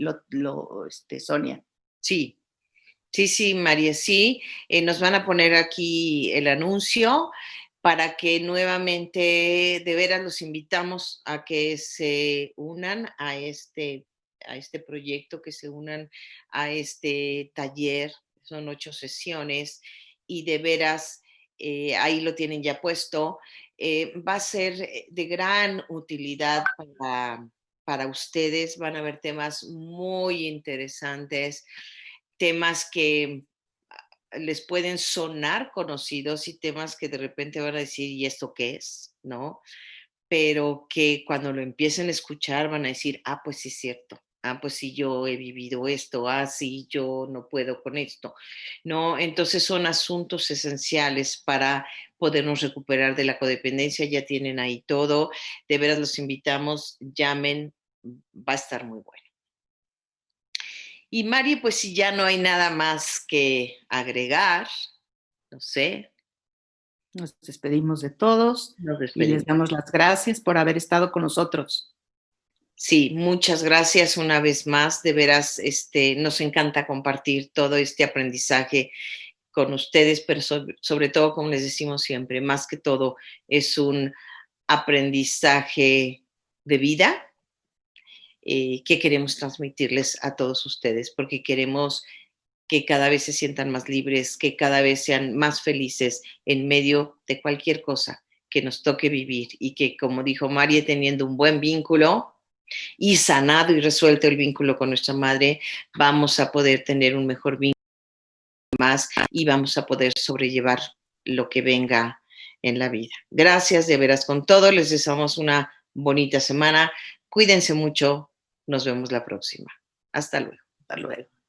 Sonia. Sí, sí, sí, María, sí. Nos van a poner aquí el anuncio para que nuevamente, de veras, los invitamos a que se unan a este proyecto, que se unan a este taller. Son 8 sesiones y de veras, ahí lo tienen ya puesto. Va a ser de gran utilidad para ustedes. Van a haber temas muy interesantes, temas que les pueden sonar conocidos y temas que de repente van a decir, ¿y esto qué es? ¿No? Pero que cuando lo empiecen a escuchar van a decir, pues sí es cierto. Pues sí, yo he vivido esto, sí, yo no puedo con esto, ¿no? Entonces son asuntos esenciales para podernos recuperar de la codependencia, ya tienen ahí todo, de veras los invitamos, llamen, va a estar muy bueno. Y Mari, pues si ya no hay nada más que agregar, no sé, Nos despedimos de todos nos y les despedimos. damos las gracias por haber estado con nosotros. Sí, muchas gracias una vez más. De veras, nos encanta compartir todo este aprendizaje con ustedes, pero sobre todo, como les decimos siempre, más que todo, es un aprendizaje de vida que queremos transmitirles a todos ustedes, porque queremos que cada vez se sientan más libres, que cada vez sean más felices en medio de cualquier cosa que nos toque vivir y que, como dijo María, teniendo un buen vínculo y sanado y resuelto el vínculo con nuestra madre, vamos a poder tener un mejor vínculo más y vamos a poder sobrellevar lo que venga en la vida. Gracias de veras con todo, les deseamos una bonita semana, cuídense mucho, nos vemos la próxima. Hasta luego. Hasta luego.